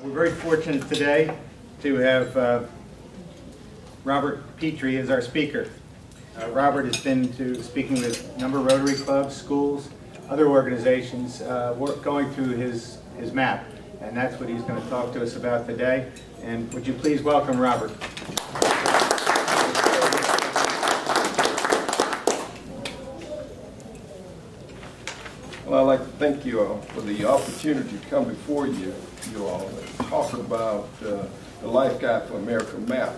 We're very fortunate today to have Robert Pitre as our speaker. Robert has been to speaking with a number of Rotary clubs, schools, other organizations, going through his map, and that's what he's going to talk to us about today. And would you please welcome Robert? Well, I'd like to thank you all for the opportunity to come before you all and talk about the Life Guide for America map.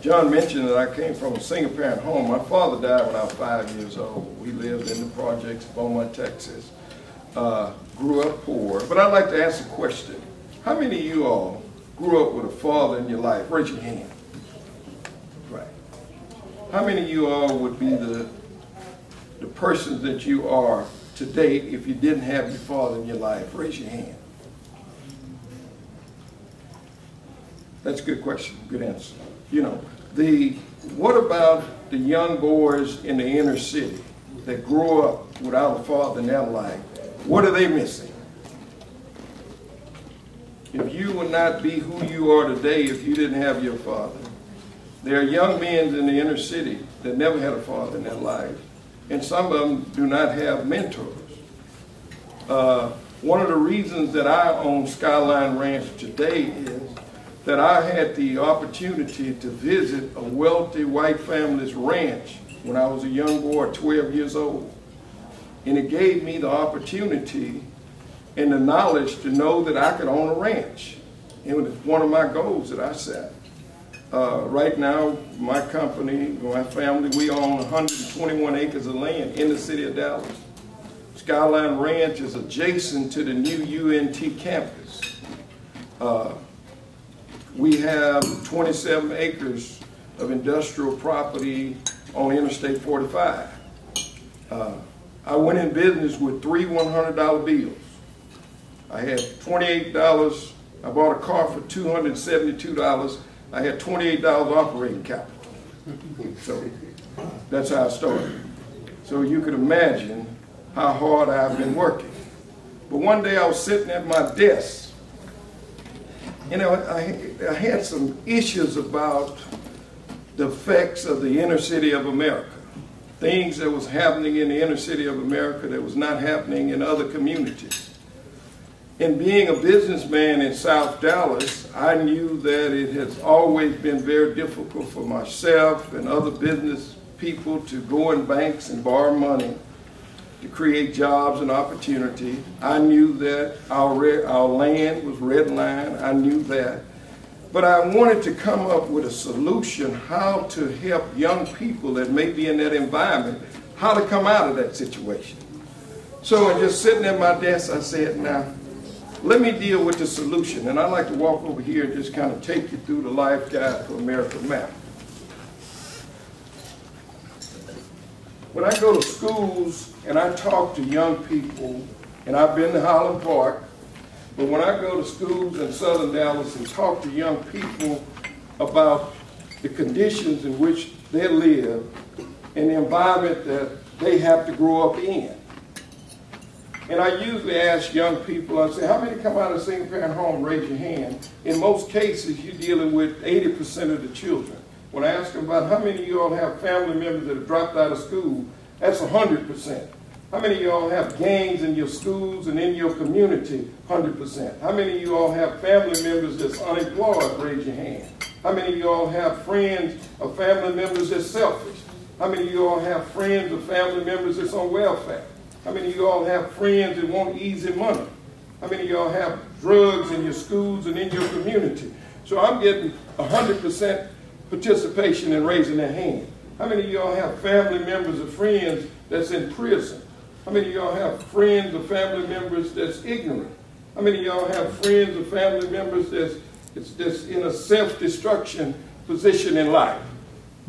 John mentioned that I came from a single-parent home. My father died when I was 5 years old. We lived in the projects of Beaumont, Texas. Grew up poor. But I'd like to ask a question. How many of you all grew up with a father in your life? Raise your hand. Right. How many of you all would be the person that you are today if you didn't have your father in your life? Raise your hand. That's a good question, good answer. You know, what about the young boys in the inner city that grew up without a father in their life? What are they missing? If you would not be who you are today if you didn't have your father. There are young men in the inner city that never had a father in their life. And some of them do not have mentors. One of the reasons that I own Skyline Ranch today is that I had the opportunity to visit a wealthy white family's ranch when I was a young boy, 12 years old. And it gave me the opportunity and the knowledge to know that I could own a ranch. It was one of my goals that I set. Right now, my company, my family, we own 121 acres of land in the city of Dallas. Skyline Ranch is adjacent to the new UNT campus. We have 27 acres of industrial property on Interstate 45. I went in business with 3 $100 bills. I had $28. I bought a car for $272. I had $28 operating capital. So that's how I started. So you could imagine how hard I've been working. But one day I was sitting at my desk. You know, I had some issues about the effects of the inner city of America. Things that was happening in the inner city of America that was not happening in other communities. And being a businessman in South Dallas, I knew that it has always been very difficult for myself and other business people to go in banks and borrow money to create jobs and opportunity. I knew that our land was redlined. I knew that. But I wanted to come up with a solution how to help young people that may be in that environment, how to come out of that situation. So just sitting at my desk, I said, now, let me deal with the solution. And I'd like to walk over here and just kind of take you through the Life Guide for America map. When I go to schools and I talk to young people, and I've been to Highland Park, but when I go to schools in Southern Dallas and talk to young people about the conditions in which they live and the environment that they have to grow up in, and I usually ask young people, I say, how many come out of a single-parent home? Raise your hand. In most cases, you're dealing with 80% of the children. When I ask them about how many of you all have family members that have dropped out of school, that's 100%. How many of you all have gangs in your schools and in your community? 100%. How many of you all have family members that's unemployed? Raise your hand. How many of you all have friends or family members that's selfish? How many of you all have friends or family members that's on welfare? How many of you all have friends that want easy money? How many of you all have drugs in your schools and in your community? So I'm getting 100% participation in raising their hand. How many of you all have family members or friends that's in prison? How many of y'all have friends or family members that's ignorant? How many of y'all have friends or family members that's in a self-destruction position in life?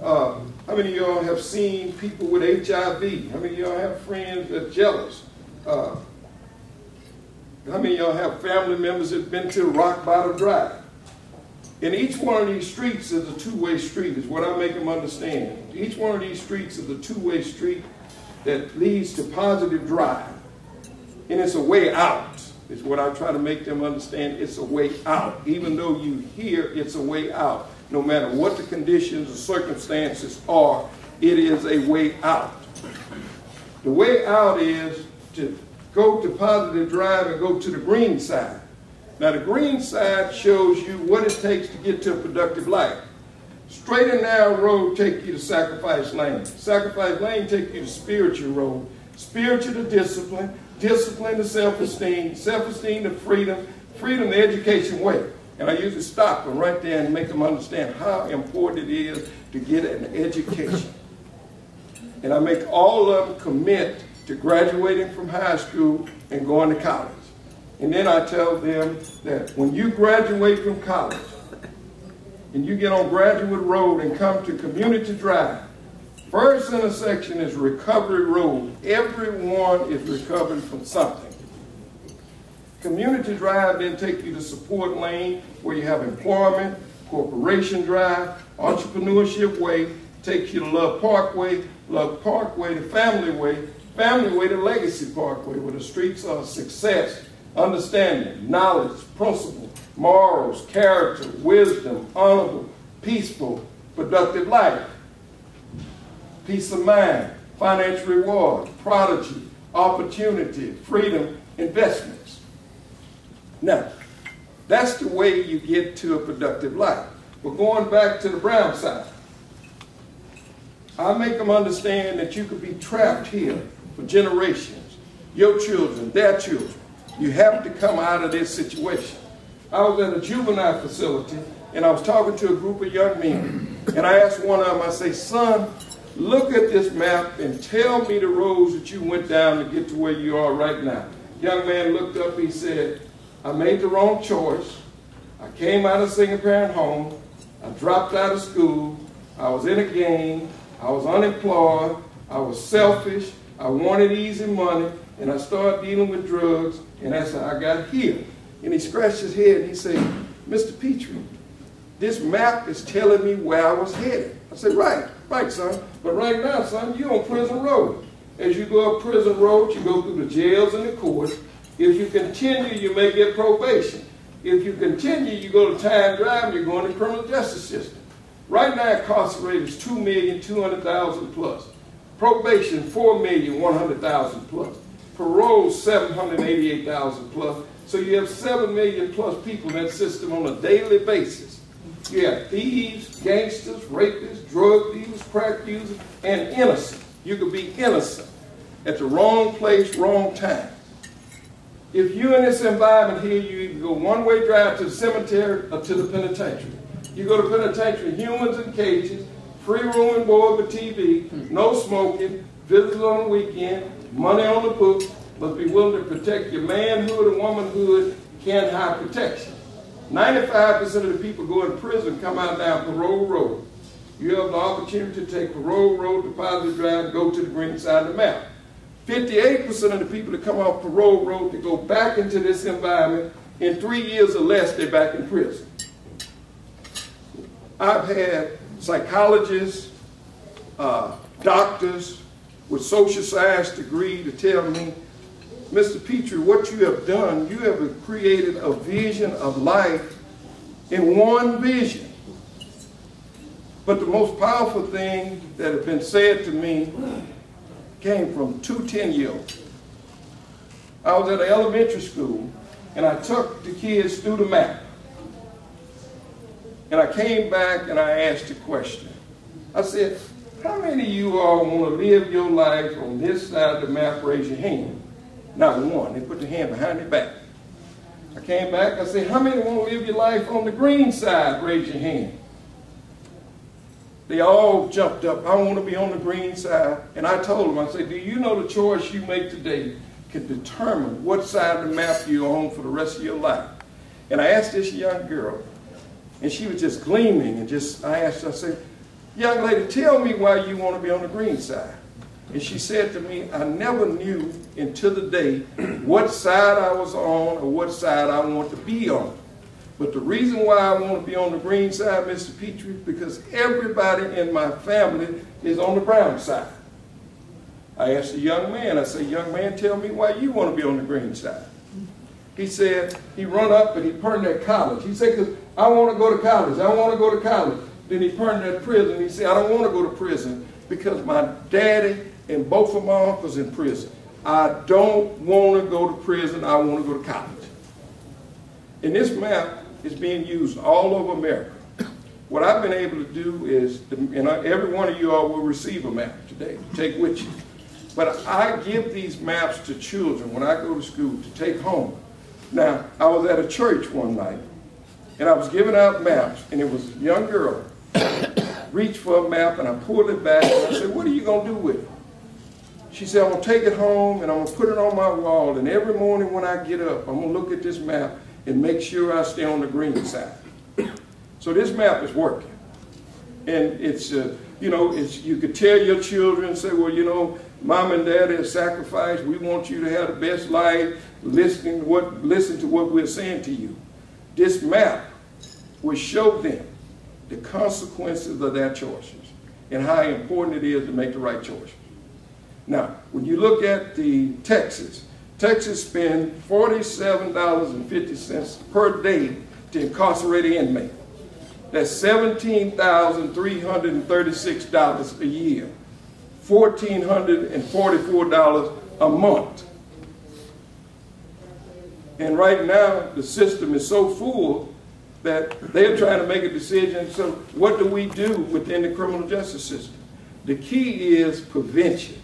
How many of y'all have seen people with HIV? How many of y'all have friends that are jealous? How many of y'all have family members that have been to Rock Bottom Drive? And each one of these streets is a two-way street, is what I make them understand. Each one of these streets is a two-way street that leads to positive drive. And it's a way out. is what I try to make them understand. It's a way out. Even though you hear it's a way out, no matter what the conditions or circumstances are, it is a way out. The way out is to go to Positive Drive and go to the green side. Now the green side shows you what it takes to get to a productive life. Straight and narrow road take you to Sacrifice Lane. Sacrifice Lane take you to spiritual road. Spiritual to discipline, discipline to self-esteem, self-esteem to freedom, freedom to education way. And I usually stop them right there and make them understand how important it is to get an education. And I make all of them commit to graduating from high school and going to college. And then I tell them that when you graduate from college and you get on Graduate Road and come to Community Drive, first intersection is Recovery Road. Everyone is recovering from something. Community Drive then take you to Support Lane, where you have employment, Corporation Drive, Entrepreneurship Way, takes you to Love Parkway to Family Way to Legacy Parkway, where the streets are success, understanding, knowledge, principle, morals, character, wisdom, honorable, peaceful, productive life, peace of mind, financial reward, prodigy, opportunity, freedom, investments. Now, that's the way you get to a productive life. But going back to the brown side, I make them understand that you could be trapped here for generations, your children, their children. You have to come out of this situation. I was at a juvenile facility, and I was talking to a group of young men, and I asked one of them, I say, son, look at this map and tell me the roads that you went down to get to where you are right now. Young man looked up, he said, I made the wrong choice. I came out of a single-parent home. I dropped out of school. I was in a gang. I was unemployed. I was selfish. I wanted easy money. And I started dealing with drugs. And that's how I got here. And he scratched his head and he said, Mr. Pitre, this map is telling me where I was headed. I said, right, son. But right now, son, you're on Prison Road. As you go up Prison Road, you go through the jails and the courts. If you continue, you may get probation. If you continue, you go to time drive and you're going to the criminal justice system. Right now, incarcerated is 2,200,000 plus. Probation, 4,100,000 plus. Parole, 788,000 plus. So you have 7 million plus people in that system on a daily basis. You have thieves, gangsters, rapists, drug dealers, crack users, and innocent. You could be innocent at the wrong place, wrong time. If you're in this environment here, you either go one-way drive to the cemetery or to the penitentiary. You go to penitentiary, humans in cages, free room and board with TV, no smoking, visitors on the weekend, money on the books, must be willing to protect your manhood and womanhood, can't hide protection. 95% of the people go in prison come out down Parole Road. You have the opportunity to take Parole Road to Positive Drive and go to the green side of the map. 58% of the people that come off Parole Road to go back into this environment, in 3 years or less, they're back in prison. I've had psychologists, doctors with social science degree to tell me, Mr. Pitre, what you have done, you have created a vision of life in one vision. But the most powerful thing that has been said to me came from 2 10-year-olds. I was at an elementary school, and I took the kids through the map. And I came back and I asked a question. I said, how many of you all want to live your life on this side of the map? Raise your hand. Not one. They put their hand behind their back. I came back, I said, how many want to live your life on the green side? Raise your hand. They all jumped up. I want to be on the green side. And I told them, I said, do you know the choice you make today can determine what side of the map you're on for the rest of your life? And I asked this young girl, and she was just gleaming, and I asked her, I said, young lady, tell me why you want to be on the green side. And she said to me, I never knew until the day what side I was on or what side I want to be on. But the reason why I want to be on the green side, Mr. Pitre, because everybody in my family is on the brown side. I asked the young man, I said, young man, tell me why you want to be on the green side. He said, he run up and he purned at college. He said, because I want to go to college. I want to go to college. Then he purned at prison. He said, I don't want to go to prison because my daddy and both of my uncles in prison. I don't want to go to prison. I want to go to college. And this map is being used all over America. What I've been able to do is, and every one of you all will receive a map today to take with you. But I give these maps to children when I go to school to take home. Now, I was at a church one night, and I was giving out maps, and it was a young girl reached for a map, and I pulled it back, and I said, what are you going to do with it? She said, I'm going to take it home, and I'm going to put it on my wall, and every morning when I get up, I'm going to look at this map and make sure I stay on the green side. So this map is working. And it's, you know, you could tell your children, say, well, you know, Mom and Dad have sacrificed. We want you to have the best life. Listen to what we're saying to you. This map will show them the consequences of their choices and how important it is to make the right choices. Now, when you look at Texas spends $47.50 per day to incarcerate an inmate. That's $17,336 a year. $1,444 a month. And right now, the system is so full that they're trying to make a decision. So what do we do within the criminal justice system? The key is prevention.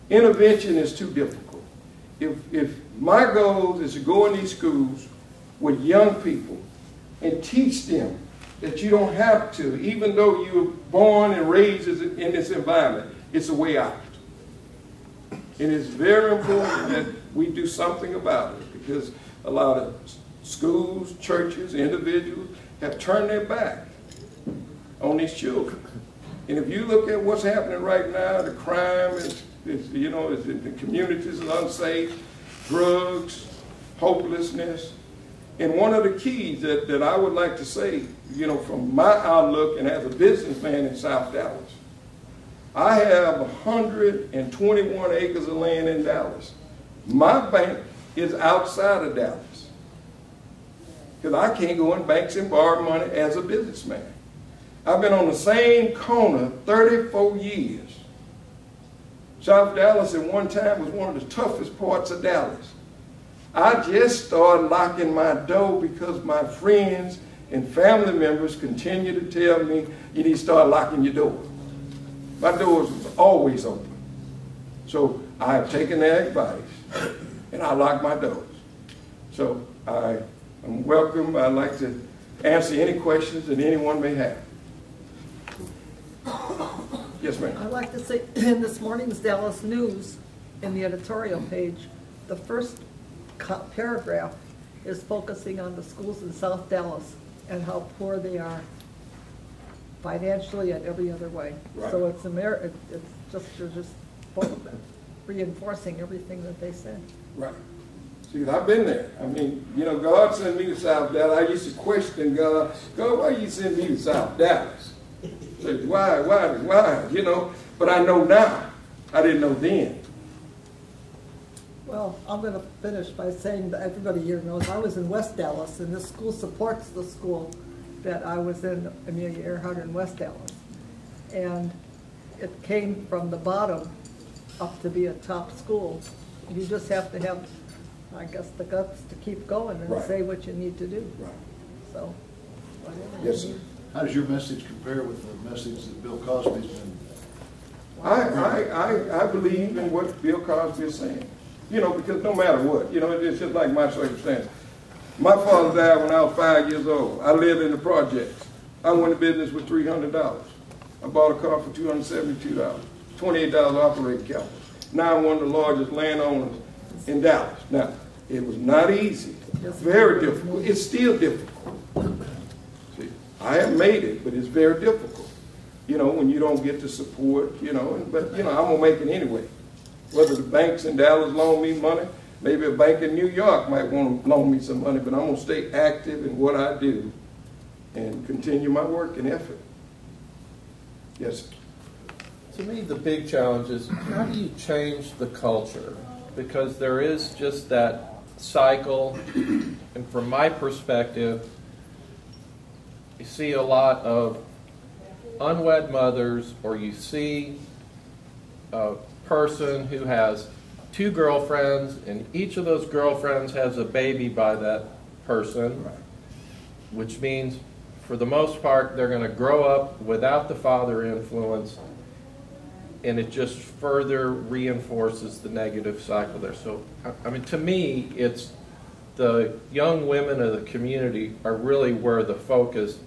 Intervention is too difficult. If my goal is to go in these schools with young people and teach them that you don't have to, even though you were born and raised in this environment, it's a way out. And it's very important that we do something about it, because a lot of schools, churches, individuals have turned their back on these children. And if you look at what's happening right now, the crime is you know, the communities is unsafe, drugs, hopelessness. And one of the keys that I would like to say, you know, from my outlook and as a businessman in South Dallas, I have 121 acres of land in Dallas. My bank is outside of Dallas because I can't go in banks and borrow money as a businessman. I've been on the same corner 34 years. South Dallas at one time was one of the toughest parts of Dallas. I just started locking my door because my friends and family members continue to tell me, you need to start locking your door. My doors was always open. So I have taken their advice and I lock my doors. So I'm welcome. I'd like to answer any questions that anyone may have. Yes, ma'am. I'd like to say in this morning's Dallas News, in the editorial page, the first paragraph is focusing on the schools in South Dallas and how poor they are financially and every other way. Right. So it's they're just reinforcing everything that they said. Right. See, I've been there. I mean, you know, God sent me to South Dallas. I used to question God, why you send me to South Dallas? Why, you know? But I know now. I didn't know then. Well, I'm going to finish by saying that everybody here knows I was in West Dallas, and this school supports the school that I was in, Amelia Earhart in West Dallas. And it came from the bottom up to be a top school. You just have to have, I guess, the guts to keep going and right. say what you need to do. Right. So, whatever. Yes, sir. How does your message compare with the message that Bill Cosby's been? I believe in what Bill Cosby is saying. You know, because no matter what, you know, it's just like my circumstance. My father died when I was 5 years old. I lived in the projects. I went to business with $300. I bought a car for $272, $28 operating capital. Now I'm one of the largest landowners in Dallas. Now, it was not easy. It's very difficult. It's still difficult. See, I have made it, but it's very difficult. You know, when you don't get the support, you know, but, you know, I'm going to make it anyway. Whether the banks in Dallas loan me money, maybe a bank in New York might want to loan me some money, but I'm going to stay active in what I do and continue my work and effort. Yes, sir. To me, the big challenge is how do you change the culture? Because there is just that cycle, and from my perspective, you see a lot of unwed mothers, or you see a person who has 2 girlfriends, and each of those girlfriends has a baby by that person, which means for the most part they're going to grow up without the father influence, and it just further reinforces the negative cycle there. So, I mean, to me, it's the young women of the community are really where the focus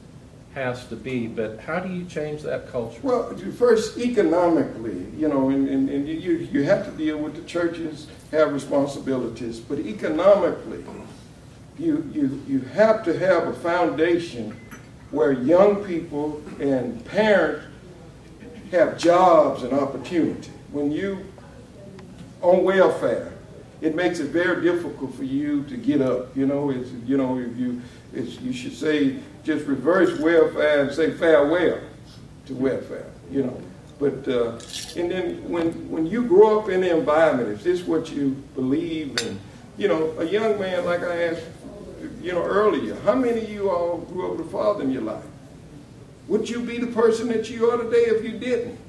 has to be, but how do you change that culture? Well, first, economically, you know, and you have to deal with the churches, have responsibilities, but economically, you have to have a foundation where young people and parents have jobs and opportunity. When you on welfare, it makes it very difficult for you to get up. You know, you should say just reverse welfare and say farewell to welfare. You know, but and then when you grow up in the environment, if this is what you believe in, you know, a young man, like I asked, you know, earlier, how many of you all grew up with a father in your life? Would you be the person that you are today if you didn't?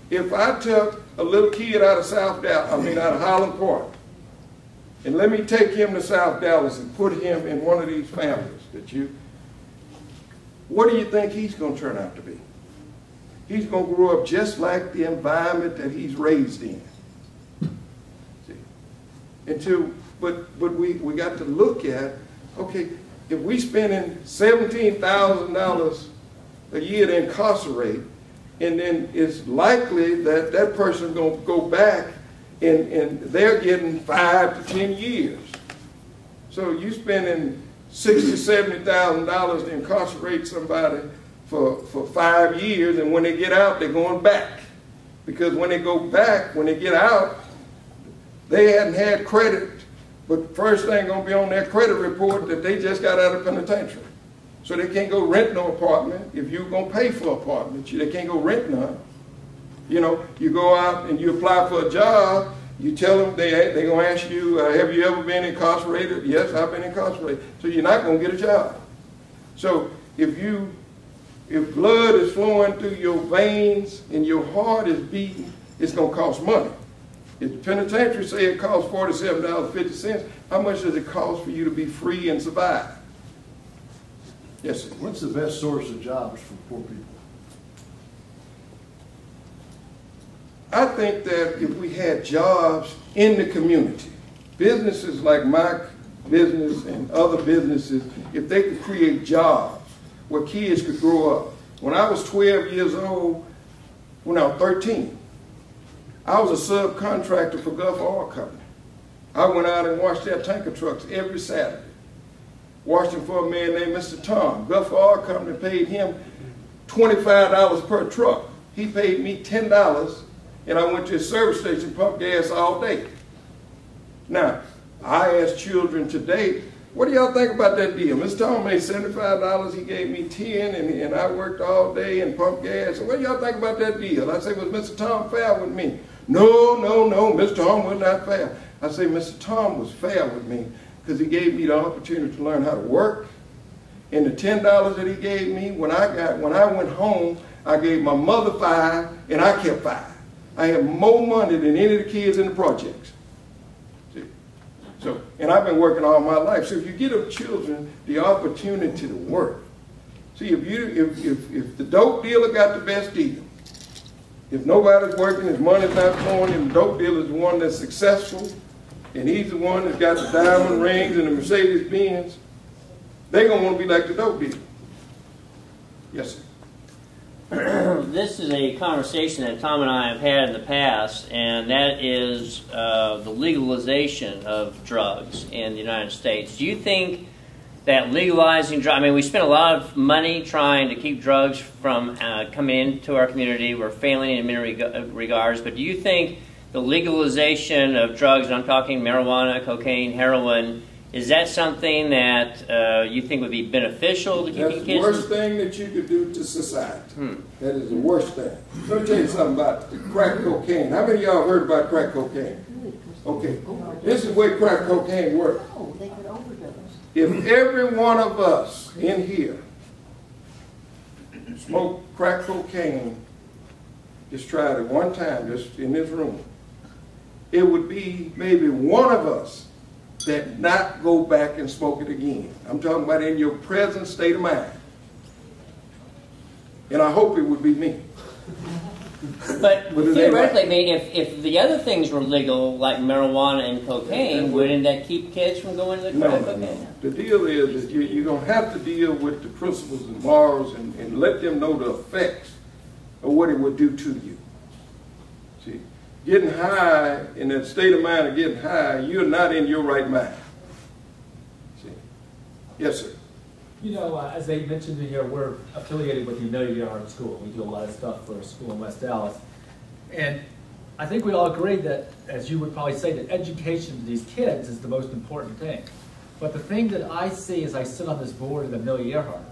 If I took a little kid out of out of Highland Park, and let me take him to South Dallas and put him in one of these families what do you think he's going to turn out to be? He's going to grow up just like the environment that he's raised in. See? But we got to look at, okay, if we spending $17,000 a year to incarcerate, and then it's likely that that person's going to go back and they're getting 5 to 10 years. So you spending $60,000, $70,000 to incarcerate somebody for 5 years, and when they get out, they're going back. Because when they go back, when they get out, they hadn't had credit, but first thing going to be on their credit report that they just got out of penitentiary. So they can't go rent no apartment. If you're going to pay for an apartment, they can't go rent none. You know, you go out and you apply for a job, you tell them, they're going to ask you, have you ever been incarcerated? Yes, I've been incarcerated. So you're not going to get a job. So if blood is flowing through your veins and your heart is beating, it's going to cost money. If the penitentiary say it costs $47.50, how much does it cost for you to be free and survive? Yes, sir. What's the best source of jobs for poor people? I think that if we had jobs in the community, businesses like my business and other businesses, if they could create jobs where kids could grow up. When I was 12 years old, when I was 13, I was a subcontractor for Gulf Oil Company. I went out and washed their tanker trucks every Saturday. Washed them for a man named Mr. Tom. Gulf Oil Company paid him $25 per truck. He paid me $10, and I went to a service station, pumped gas all day. Now, I ask children today, what do y'all think about that deal? Mr. Tom made $75, he gave me $10, and I worked all day and pumped gas. So what do y'all think about that deal? I say, was Mr. Tom fair with me? No, Mr. Tom was not fair. I say, Mr. Tom was fair with me because he gave me the opportunity to learn how to work. And the $10 that he gave me, when I went home, I gave my mother $5 and I kept $5. I had more money than any of the kids in the projects. See? So, and I've been working all my life. So if you give children the opportunity to work, see, if the dope dealer got the best deal, if nobody's working, his money's not flowing, and the dope dealer is the one that's successful, and he's the one that's got the diamond rings and the Mercedes-Benz, they're going to want to be like the dope dealer. Yes, sir. This is a conversation that Tom and I have had in the past, and that is the legalization of drugs in the United States. Do you think that legalizing drugs, I mean, we spend a lot of money trying to keep drugs from coming into our community. We're failing in many regards, but do you think the legalization of drugs, and I'm talking marijuana, cocaine, heroin, is that something that you think would be beneficial to keeping kids? That's the worst thing that you could do to society. That is the worst thing. Let me tell you something about crack cocaine. How many of y'all heard about crack cocaine? Okay, this is the way crack cocaine works. Oh, they could overdose. If every one of us in here smoke crack cocaine, just tried it one time, just in this room, it would be maybe one of us that not go back and smoke it again. I'm talking about in your present state of mind. And I hope it would be me. But theoretically, I mean, if the other things were legal, like marijuana and cocaine, wouldn't that keep kids from going to the crack cocaine? No. The deal is that you're going to have to deal with the principles and morals and let them know the effects of what it would do to you. See, getting high, in that state of mind of getting high, you're not in your right mind. See? Yes, sir. You know, as they mentioned in here, we're affiliated with the Amelia Earhart School. We do a lot of stuff for a school in West Dallas. And I think we all agree that, as you would probably say, that education to these kids is the most important thing. But the thing that I see as I sit on this board at Amelia Earhart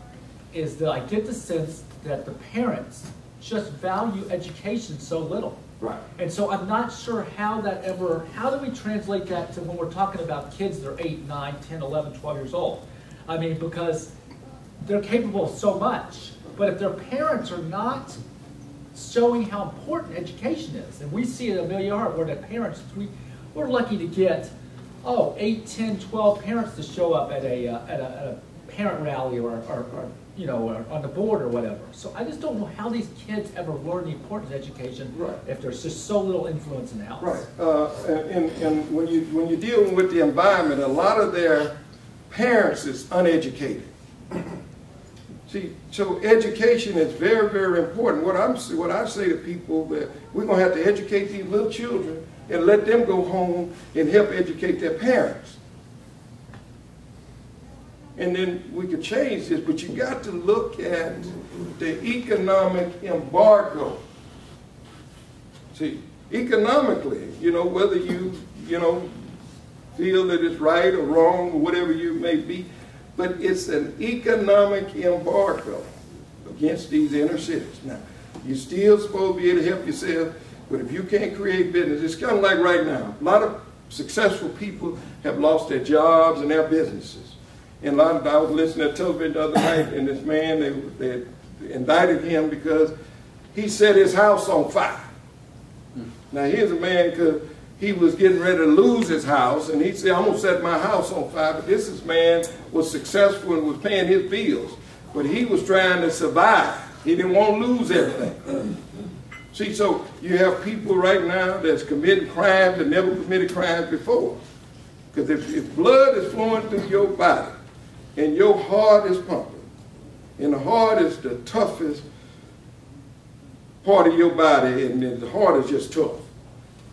is that I get the sense that the parents just value education so little. Right. And so I'm not sure how do we translate that to when we're talking about kids that are 8, 9, 10, 11, 12 years old? I mean, because they're capable of so much, but if their parents are not showing how important education is, and we see at Amelia Earhart where the parents, we're lucky to get, 8, 10, 12 parents to show up at a parent rally or you know, or on the board or whatever. So I just don't know how these kids ever learn the importance of education if there's just so little influence in the house. Right. And when you're dealing with the environment, a lot of their parents is uneducated. See, so education is very, very important. What I say to people that we're going to have to educate these little children and let them go home and help educate their parents. And then we could change this, but you got to look at the economic embargo. See, economically, you know, whether you feel that it's right or wrong or whatever you may be, but it's an economic embargo against these inner cities. Now, you're still supposed to be able to help yourself, but if you can't create business, it's kind of like right now. A lot of successful people have lost their jobs and their businesses. And I was listening to television the other night, and this man, they indicted him because he set his house on fire. Now, here's a man, because he was getting ready to lose his house, and he said, I'm going to set my house on fire. But this man was successful and was paying his bills. But he was trying to survive. He didn't want to lose everything. See, so you have people right now that's committing crimes that never committed crimes before. Because if blood is flowing through your body, and your heart is pumping, and the heart is the toughest part of your body, and the heart is just tough.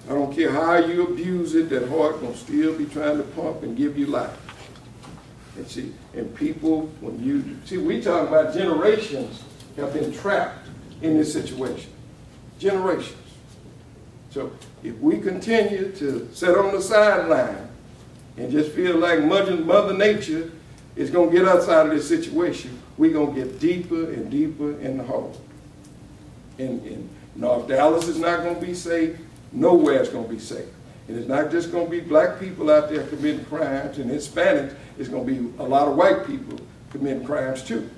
I don't care how you abuse it, that heart will still be trying to pump and give you life. And see, and people, we talking about generations have been trapped in this situation. Generations. So if we continue to sit on the sideline and just feel like Mother Nature is going to get us out of this situation, we're going to get deeper and deeper in the hole. And North Dallas is not going to be safe. Nowhere is going to be safe. And it's not just going to be black people out there committing crimes and Hispanics. It's going to be a lot of white people committing crimes too.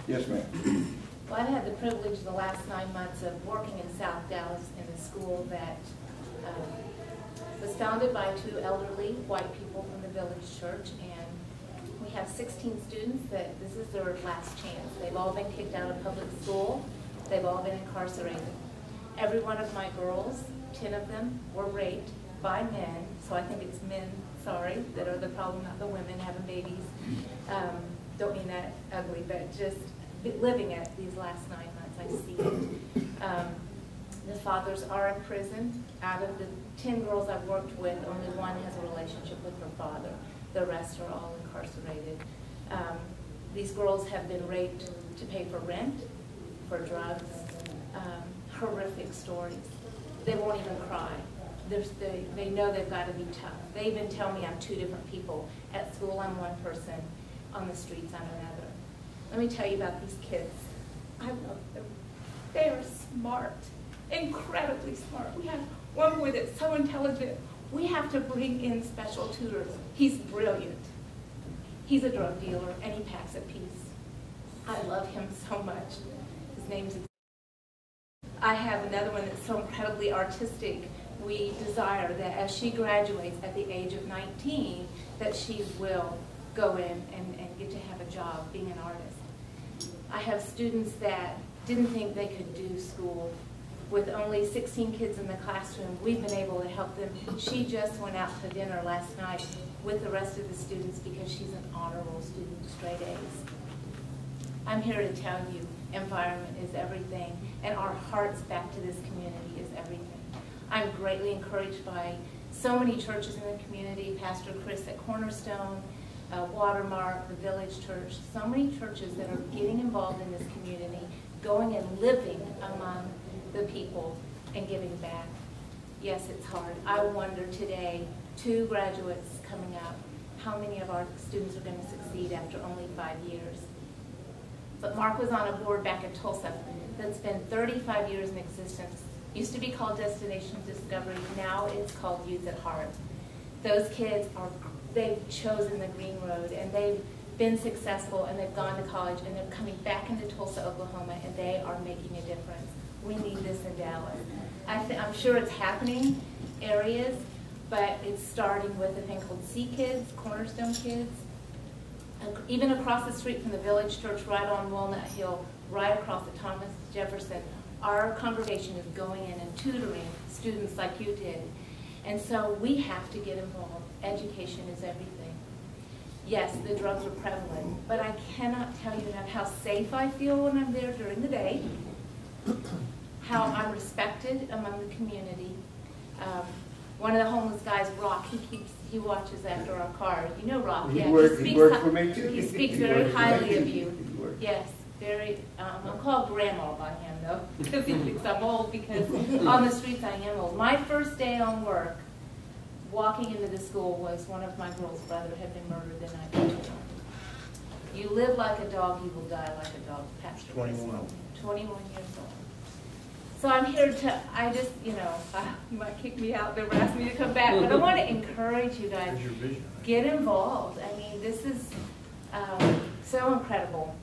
Yes, ma'am. Well, I've had the privilege the last 9 months of working in South Dallas in a school that was founded by 2 elderly white people from the village church, and we have 16 students that this is their last chance. They've all been kicked out of public school. They've all been incarcerated. Every one of my girls, 10 of them, were raped by men, so I think it's men, sorry, that are the problem, not the women having babies. Don't mean that ugly, but just living it these last 9 months, I see it. The fathers are in prison. Out of the 10 girls I've worked with, only one has a relationship with her father. The rest are all incarcerated. These girls have been raped to pay for rent, for drugs, horrific stories. They won't even cry. They know they've got to be tough. They even tell me I'm 2 different people. At school, I'm one person. On the streets, I'm another. Let me tell you about these kids. I love them. They are smart. incredibly smart. We have one boy that's so intelligent. We have to bring in special tutors. He's brilliant. He's a drug dealer, and he packs a piece. I love him so much. His name's... I have another one that's so incredibly artistic. We desire that as she graduates at the age of 19, that she will go in and get to have a job being an artist. I have students that didn't think they could do school. With only 16 kids in the classroom, we've been able to help them. She just went out to dinner last night with the rest of the students because she's an honor roll student, straight A's. I'm here to tell you, environment is everything, and our hearts back to this community is everything. I'm greatly encouraged by so many churches in the community, Pastor Chris at Cornerstone, Watermark, the Village Church, so many churches that are getting involved in this community, going and living among the people and giving back. Yes, it's hard. I wonder today, 2 graduates coming up, how many of our students are going to succeed after only 5 years. But Mark was on a board back in Tulsa that's been 35 years in existence. Used to be called Destination Discovery, now it's called Youth at Heart. Those kids they've chosen the green road, and they've been successful, and they've gone to college, and they're coming back into Tulsa, Oklahoma, and they are making a difference. We need this in Dallas. I'm sure it's happening areas, but it's starting with a thing called Sea Kids, Cornerstone Kids. Even across the street from the Village Church, right on Walnut Hill, right across the Thomas Jefferson, our congregation is going in and tutoring students like you did. And so we have to get involved. Education is everything. Yes, the drugs are prevalent, but I cannot tell you enough how safe I feel when I'm there during the day, how I'm respected among the community. One of the homeless guys, Rock, he watches after our cars. You know Rock, yeah. He worked for me too. He speaks very highly of you. Yes, very. I'm called Grandma by him though, because he thinks I'm old. Because on the streets I am old. My first day on work, walking into the school, was one of my girls' brother had been murdered the night before. You live like a dog, you will die like a dog. Pastor 21. 21 years old. So I'm here to, you might kick me out, never ask me to come back, but I want to encourage you guys, get involved. I mean, this is so incredible.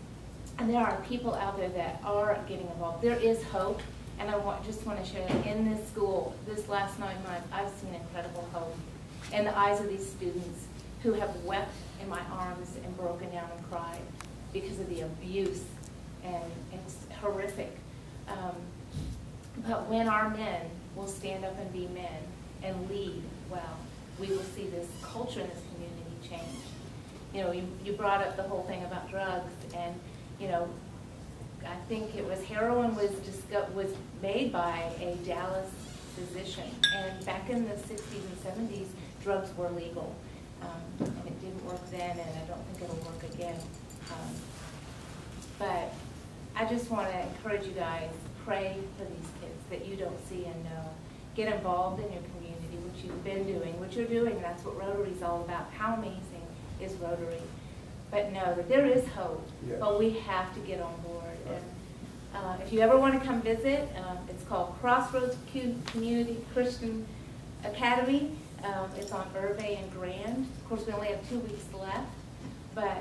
And there are people out there that are getting involved. There is hope, and I just want to share that in this school, this last 9 months, I've seen incredible hope in the eyes of these students who have wept in my arms and broken down and cried because of the abuse, and it's horrific. But when our men will stand up and be men and lead well, we will see this culture in this community change. You know, you brought up the whole thing about drugs, and I think it was heroin was made by a Dallas physician, and back in the 60s and 70s, drugs were legal, and it didn't work then, and I don't think it'll work again. But I just want to encourage you guys, pray for these kids that you don't see and know. Get involved in your community, which you've been doing, what you're doing. That's what Rotary is all about. How amazing is Rotary? But know that there is hope, yes. But we have to get on board. And if you ever want to come visit, it's called Crossroads Community Christian Academy. It's on Irvay and Grand. Of course, we only have 2 weeks left, but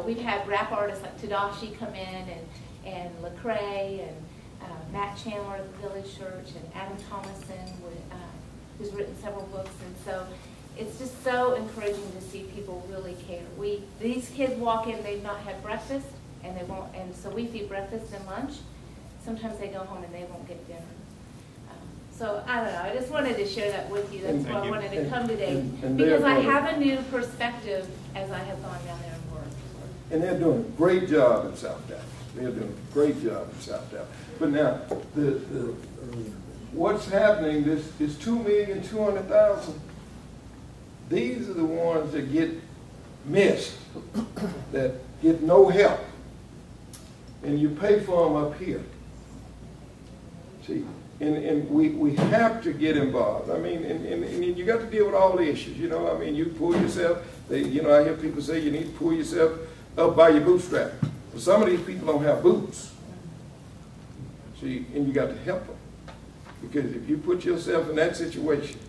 we've had rap artists like Tadashi come in, and Lecrae, and Matt Chandler at the Village Church, and Adam Thomason, who's written several books. And so it's just so encouraging to see people really care. These kids walk in, they've not had breakfast, and they won't. And so we feed breakfast and lunch. Sometimes they go home and they won't get dinner. So I don't know. I just wanted to share that with you. That's why I wanted to come today, because I have a new perspective as I have gone down there and worked. And they're doing a great job in South Dallas. They're doing a great job in South Dallas. But now, what's happening, this 2,200,000, these are the ones that get missed, that get no help. And you pay for them up here. See, and we have to get involved. I mean, and you got to deal with all the issues. I mean, you pull yourself, I hear people say you need to pull yourself up by your bootstrap. But some of these people don't have boots. See, and you got to help them. Because if you put yourself in that situation,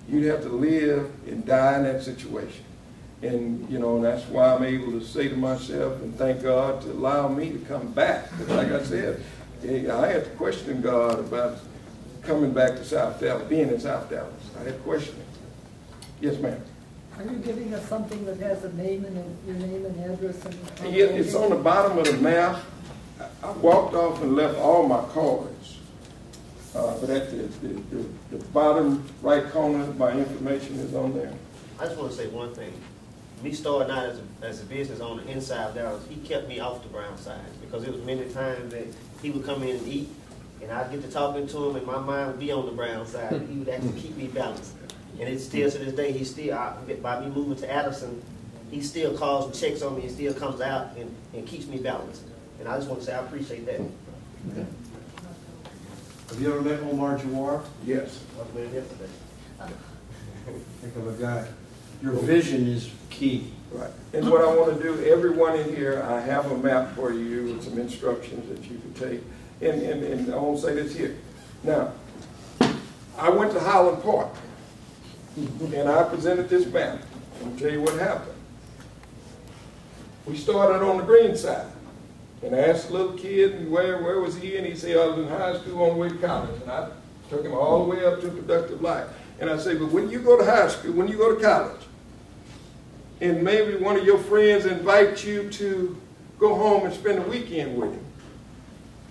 you'd have to live and die in that situation. And, you know, that's why I'm able to say to myself and thank God to allow me to come back. Because like I said, I had to question God about coming back to South Dallas, being in South Dallas. I had to question it. Yes, ma'am. Are you giving us something that has a name and your name and address? And Yeah, it's on the bottom of the map. I walked off and left all my cards. But at the bottom right corner, my information is on there. I just want to say one thing. Me starting out as a business owner inside Dallas, he kept me off the brown side because it was many times that he would come in and eat, and I'd get to talking to him, and my mind would be on the brown side. And he would actually keep me balanced. And it's still to this day, he still, by me moving to Addison, he still calls and checks on me and still comes out and keeps me balanced. And I just want to say I appreciate that. Okay. Have you ever met Omar Jawar? Yes. I met him yesterday. Think of a guy. Your vision is key. Right. And what I want to do, everyone in here, I have a map for you with some instructions that you can take. And I won't say this here. Now, I went to Highland Park, and I presented this map. I'll tell you what happened. We started on the green side. And I asked the little kid, where was he? And he said, I was in high school on the way to college. And I took him all the way up to productive life. And I said, but when you go to high school, when you go to college, and maybe one of your friends invites you to go home and spend the weekend with him,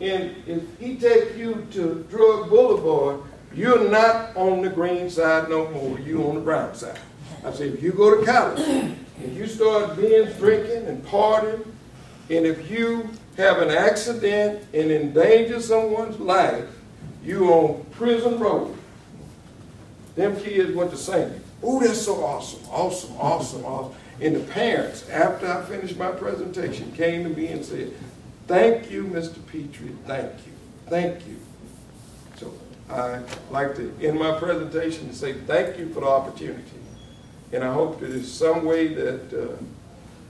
and if he takes you to Drug Boulevard, you're not on the green side no more. You're on the brown side. I said, if you go to college, and you start binge drinking and partying, and if you have an accident and endanger someone's life, you on Prison Road. Them kids went to singing. Oh, that's so awesome, awesome, awesome, awesome. And the parents, after I finished my presentation, came to me and said, thank you, Mr. Pitre, thank you, thank you. So I'd like to end my presentation and say thank you for the opportunity. And I hope that there's some way that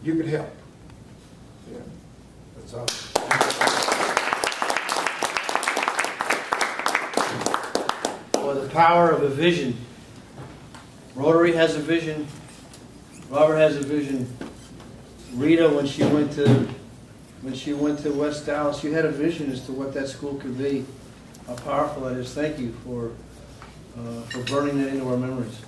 you could help. Yeah. That's all. For the power of a vision. Rotary has a vision. Robert has a vision. Rita, when she went to West Dallas, you had a vision as to what that school could be. How powerful that is. Thank you for burning that into our memories.